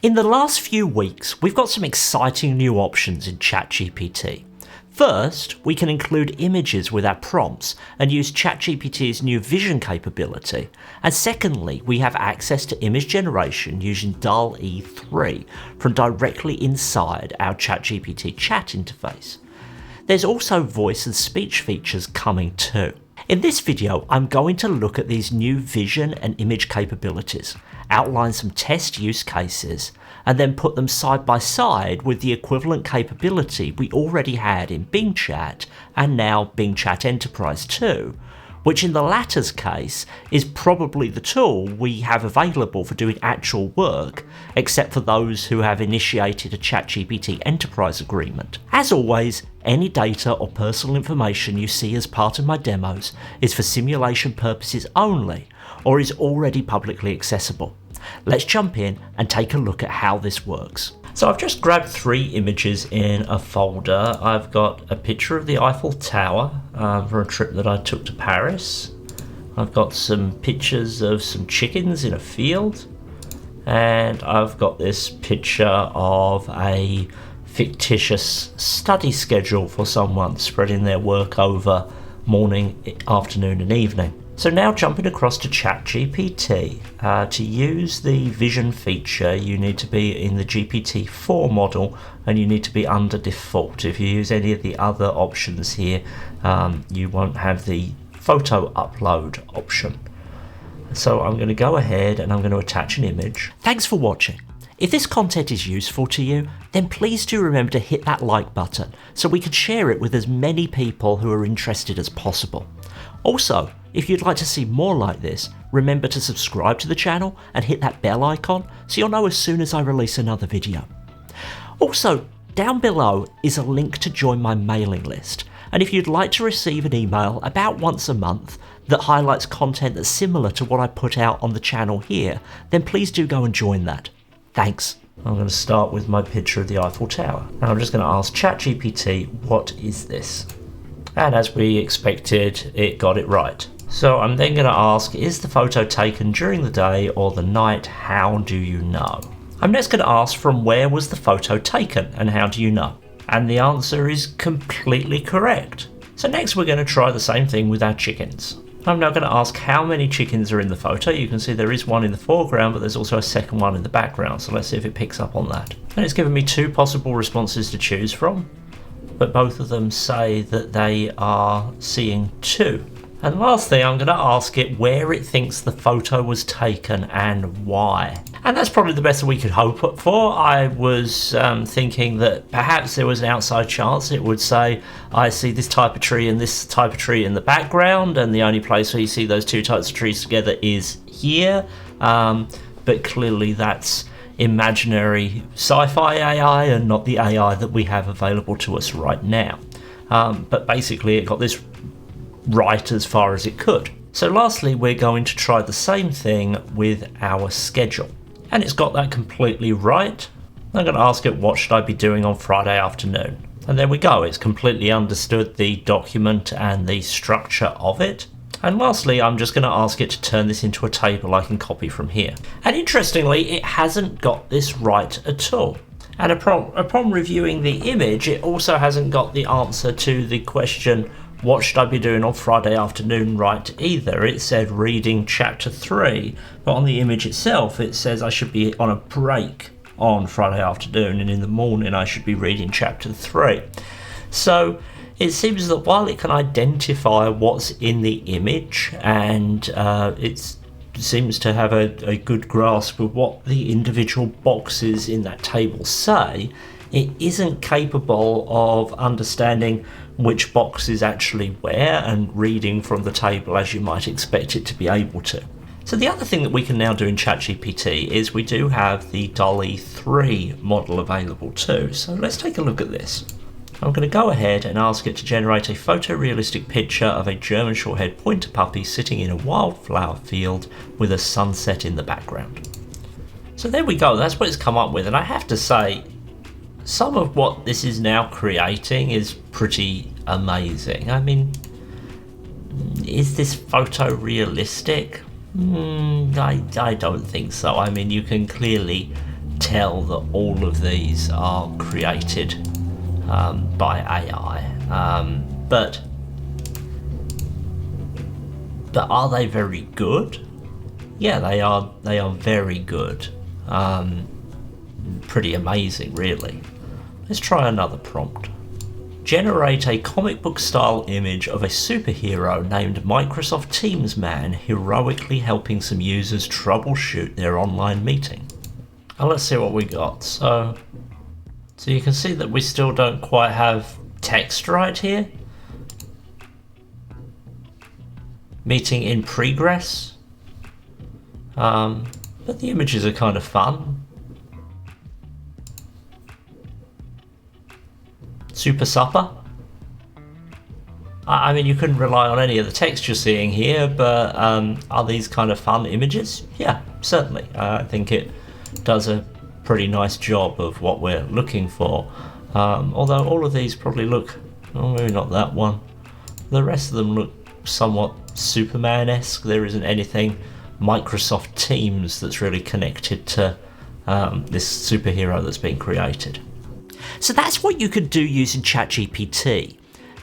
In the last few weeks, we've got some exciting new options in ChatGPT. First, we can include images with our prompts and use ChatGPT's new Vision capability. And secondly, we have access to image generation using DALL-E 3 from directly inside our ChatGPT chat interface. There's also voice and speech features coming too. In this video, I'm going to look at these new vision and image capabilities, outline some test use cases, and then put them side by side with the equivalent capability we already had in Bing Chat and now Bing Chat Enterprise 2, which in the latter's case is probably the tool we have available for doing actual work, except for those who have initiated a ChatGPT Enterprise agreement. As always, any data or personal information you see as part of my demos is for simulation purposes only, or is already publicly accessible. Let's jump in and take a look at how this works. So I've just grabbed 3 images in a folder. I've got a picture of the Eiffel Tower for a trip that I took to Paris. I've got some pictures of some chickens in a field. And I've got this picture of a fictitious study schedule for someone spreading their work over morning, afternoon and evening. So now jumping across to ChatGPT, to use the Vision feature you need to be in the GPT-4 model and you need to be under default. If you use any of the other options here, you won't have the photo upload option. So I'm going to go ahead and I'm going to attach an image. Thanks for watching. If this content is useful to you, then please do remember to hit that like button so we can share it with as many people who are interested as possible. Also, if you'd like to see more like this, remember to subscribe to the channel and hit that bell icon so you'll know as soon as I release another video. Also, down below is a link to join my mailing list, and if you'd like to receive an email about once a month that highlights content that's similar to what I put out on the channel here, then please do go and join that. Thanks. I'm going to start with my picture of the Eiffel Tower. Now I'm just going to ask ChatGPT, what is this? And as we expected, it got it right. So I'm then going to ask, is the photo taken during the day or the night? How do you know? I'm next going to ask, from where was the photo taken and how do you know? And the answer is completely correct. So next we're going to try the same thing with our chickens. I'm now going to ask how many chickens are in the photo. You can see there is one in the foreground, but there's also a second one in the background. So let's see if it picks up on that. And it's given me 2 possible responses to choose from, but both of them say that they are seeing 2. And lastly, I'm going to ask it where it thinks the photo was taken and why. And that's probably the best we could hope for. I was thinking that perhaps there was an outside chance it would say, I see this type of tree and this type of tree in the background, and the only place where you see those 2 types of trees together is here. But clearly that's imaginary sci-fi AI and not the AI that we have available to us right now. But basically it got this right as far as it could. So lastly, we're going to try the same thing with our schedule. And it's got that completely right. I'm going to ask it, what should I be doing on Friday afternoon? And there we go, it's completely understood the document and the structure of it. And lastly, I'm just going to ask it to turn this into a table I can copy from here. And interestingly, it hasn't got this right at all. And upon reviewing the image, it also hasn't got the answer to the question, what should I be doing on Friday afternoon right either. It said reading chapter 3, but on the image itself it says I should be on a break on Friday afternoon, and in the morning I should be reading chapter 3. So it seems that while it can identify what's in the image and it seems to have a good grasp of what the individual boxes in that table say, it isn't capable of understanding which box is actually where and reading from the table as you might expect it to be able to. So the other thing that we can now do in ChatGPT is we do have the DALL-E 3 model available too. So let's take a look at this. I'm going to go ahead and ask it to generate a photorealistic picture of a German short-haired pointer puppy sitting in a wildflower field with a sunset in the background. So there we go, that's what it's come up with, and I have to say, some of what this is now creating is pretty amazing. I mean, is this photorealistic? I don't think so. I mean, you can clearly tell that all of these are created by AI. But are they very good? Yeah, they are. They are very good. Pretty amazing, really. Let's try another prompt. Generate a comic book style image of a superhero named Microsoft Teams man heroically helping some users troubleshoot their online meeting. And let's see what we got. So you can see that we still don't quite have text right here. Meeting in progress. But the images are kind of fun. Super supper. I mean, you couldn't rely on any of the text you're seeing here, but are these kind of fun images? Yeah, certainly. I think it does a pretty nice job of what we're looking for. Although all of these probably look, oh, maybe not that one. The rest of them look somewhat Superman-esque. There isn't anything Microsoft Teams that's really connected to this superhero that's been created. So that's what you could do using ChatGPT.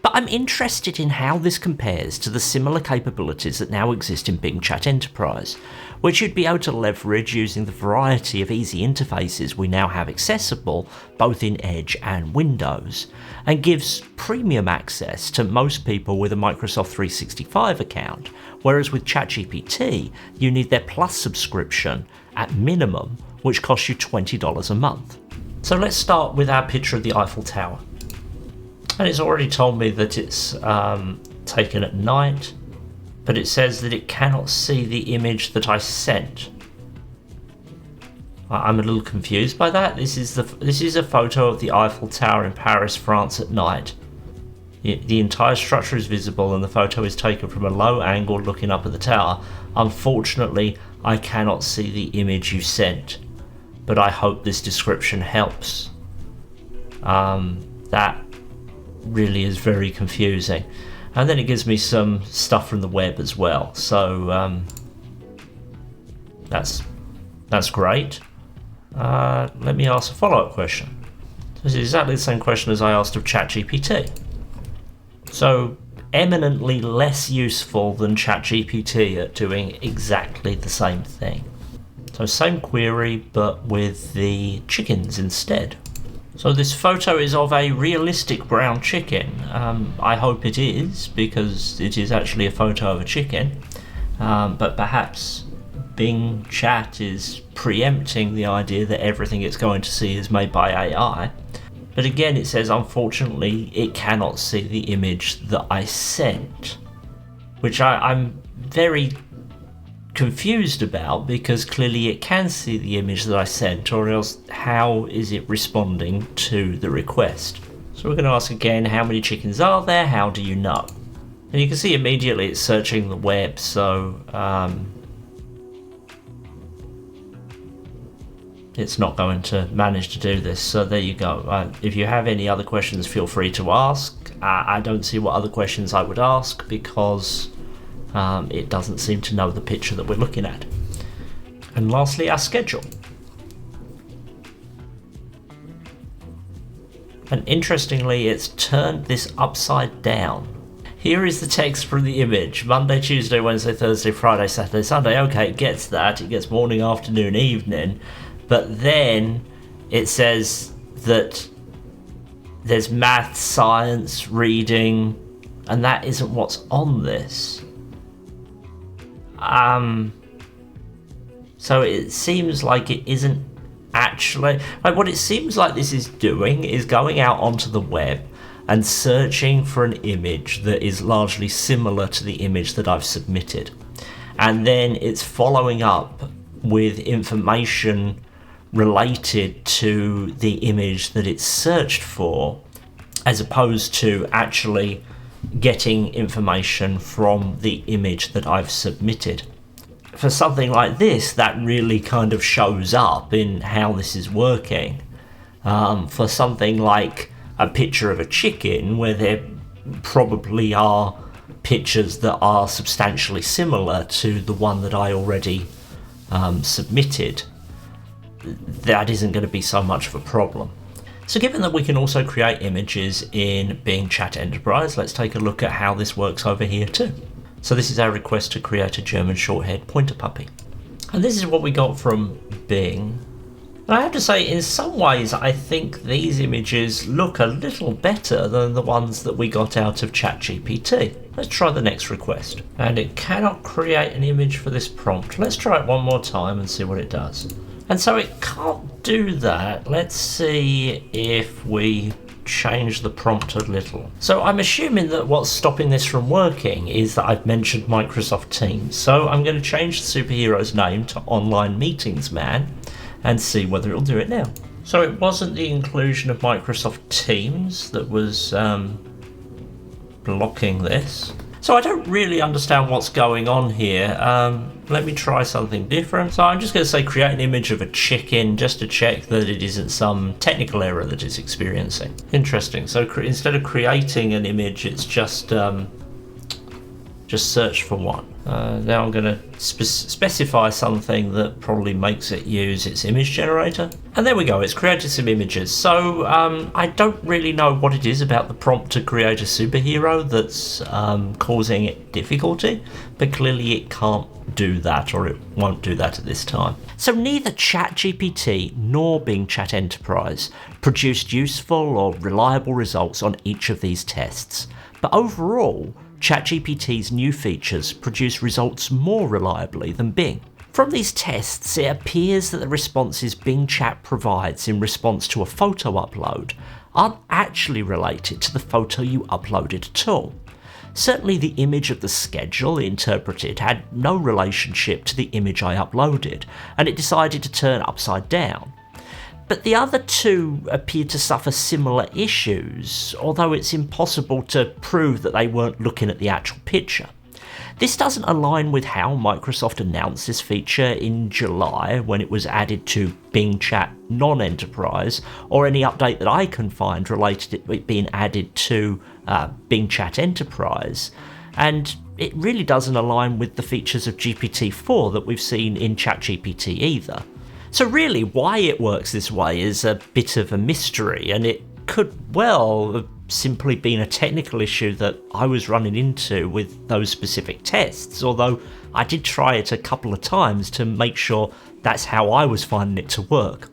But I'm interested in how this compares to the similar capabilities that now exist in Bing Chat Enterprise, which you'd be able to leverage using the variety of easy interfaces we now have accessible both in Edge and Windows, and gives premium access to most people with a Microsoft 365 account, whereas with ChatGPT you need their Plus subscription at minimum, which costs you $20 a month. So let's start with our picture of the Eiffel Tower. And it's already told me that it's taken at night, but it says that it cannot see the image that I sent. I'm a little confused by that. This is a photo of the Eiffel Tower in Paris, France at night. The entire structure is visible and the photo is taken from a low angle looking up at the tower. Unfortunately, I cannot see the image you sent, but I hope this description helps. That really is very confusing. And then it gives me some stuff from the web as well. So that's great. Let me ask a follow-up question. This is exactly the same question as I asked of ChatGPT. So eminently less useful than ChatGPT at doing exactly the same thing. So same query, but with the chickens instead. So this photo is of a realistic brown chicken. I hope it is, because it is actually a photo of a chicken. But perhaps Bing Chat is preempting the idea that everything it's going to see is made by AI. But again, it says, unfortunately, it cannot see the image that I sent, which I'm very confused about, because clearly it can see the image that I sent, or else how is it responding to the request? So we're going to ask again, how many chickens are there? How do you know? And you can see immediately it's searching the web, so it's not going to manage to do this. So there you go. If you have any other questions, feel free to ask. I don't see what other questions I would ask, because it doesn't seem to know the picture that we're looking at. And lastly, our schedule. And interestingly, it's turned this upside down. Here is the text from the image: Monday, Tuesday, Wednesday, Thursday, Friday, Saturday, Sunday. Okay, it gets that. It gets morning, afternoon, evening. But then it says that there's math, science, reading, and that isn't what's on this. So it seems like it isn't actually, like, what it seems like this is doing is going out onto the web and searching for an image that is largely similar to the image that I've submitted. And then it's following up with information related to the image that it's searched for, as opposed to actually getting information from the image that I've submitted. For something like this, that really kind of shows up in how this is working. For something like a picture of a chicken, where there probably are pictures that are substantially similar to the one that I already submitted, that isn't going to be so much of a problem. So given that we can also create images in Bing Chat Enterprise, let's take a look at how this works over here too. So this is our request to create a German Shorthair pointer puppy. And this is what we got from Bing. And I have to say, in some ways, I think these images look a little better than the ones that we got out of ChatGPT. Let's try the next request. And it cannot create an image for this prompt. Let's try it one more time and see what it does. And so it can't do that. Let's see if we change the prompt a little. So I'm assuming that what's stopping this from working is that I've mentioned Microsoft Teams. So I'm going to change the superhero's name to Online Meetings Man and see whether it'll do it now. So it wasn't the inclusion of Microsoft Teams that was blocking this. So I don't really understand what's going on here. Let me try something different. So I'm just going to say create an image of a chicken just to check that it isn't some technical error that it's experiencing. Interesting. So instead of creating an image, it's just search for one. Now I'm going to specify something that probably makes it use its image generator. And there we go, it's created some images. So I don't really know what it is about the prompt to create a superhero that's causing it difficulty, but clearly it can't do that, or it won't do that at this time. So neither ChatGPT nor Bing Chat Enterprise produced useful or reliable results on each of these tests. But overall, ChatGPT's new features produce results more reliably than Bing. From these tests, it appears that the responses Bing Chat provides in response to a photo upload aren't actually related to the photo you uploaded at all. Certainly the image of the schedule it interpreted had no relationship to the image I uploaded, and it decided to turn upside down. But the other two appear to suffer similar issues, although it's impossible to prove that they weren't looking at the actual picture. This doesn't align with how Microsoft announced this feature in July when it was added to Bing Chat Non-Enterprise, or any update that I can find related to it being added to Bing Chat Enterprise. And it really doesn't align with the features of GPT-4 that we've seen in ChatGPT either. So really, why it works this way is a bit of a mystery, and it could well have simply been a technical issue that I was running into with those specific tests, although I did try it a couple of times to make sure that's how I was finding it to work.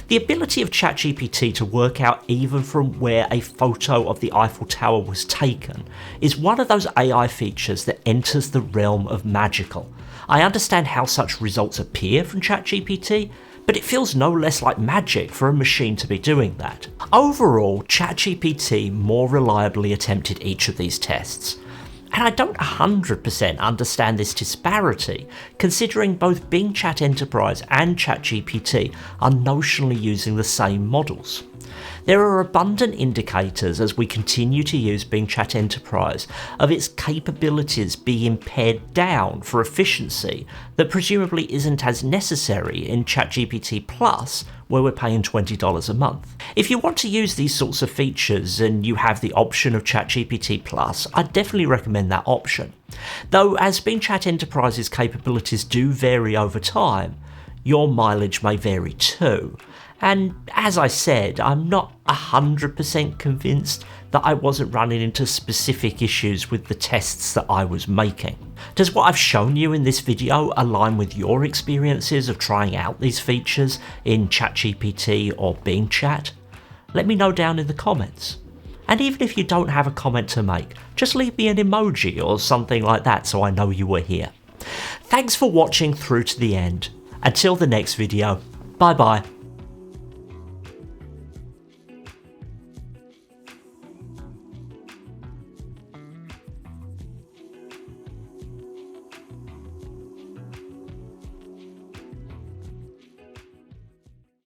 The ability of ChatGPT to work out even from where a photo of the Eiffel Tower was taken is one of those AI features that enters the realm of magical. I understand how such results appear from ChatGPT, but it feels no less like magic for a machine to be doing that. Overall, ChatGPT more reliably attempted each of these tests. And I don't 100% understand this disparity, considering both Bing Chat Enterprise and ChatGPT are notionally using the same models. There are abundant indicators as we continue to use Bing Chat Enterprise of its capabilities being pared down for efficiency that presumably isn't as necessary in ChatGPT Plus, where we're paying $20 a month. If you want to use these sorts of features and you have the option of ChatGPT Plus, I'd definitely recommend that option. Though as Bing Chat Enterprise's capabilities do vary over time, your mileage may vary too. And as I said, I'm not 100% convinced that I wasn't running into specific issues with the tests that I was making. Does what I've shown you in this video align with your experiences of trying out these features in ChatGPT or Bing Chat? Let me know down in the comments. And even if you don't have a comment to make, just leave me an emoji or something like that so I know you were here. Thanks for watching through to the end. Until the next video, bye bye.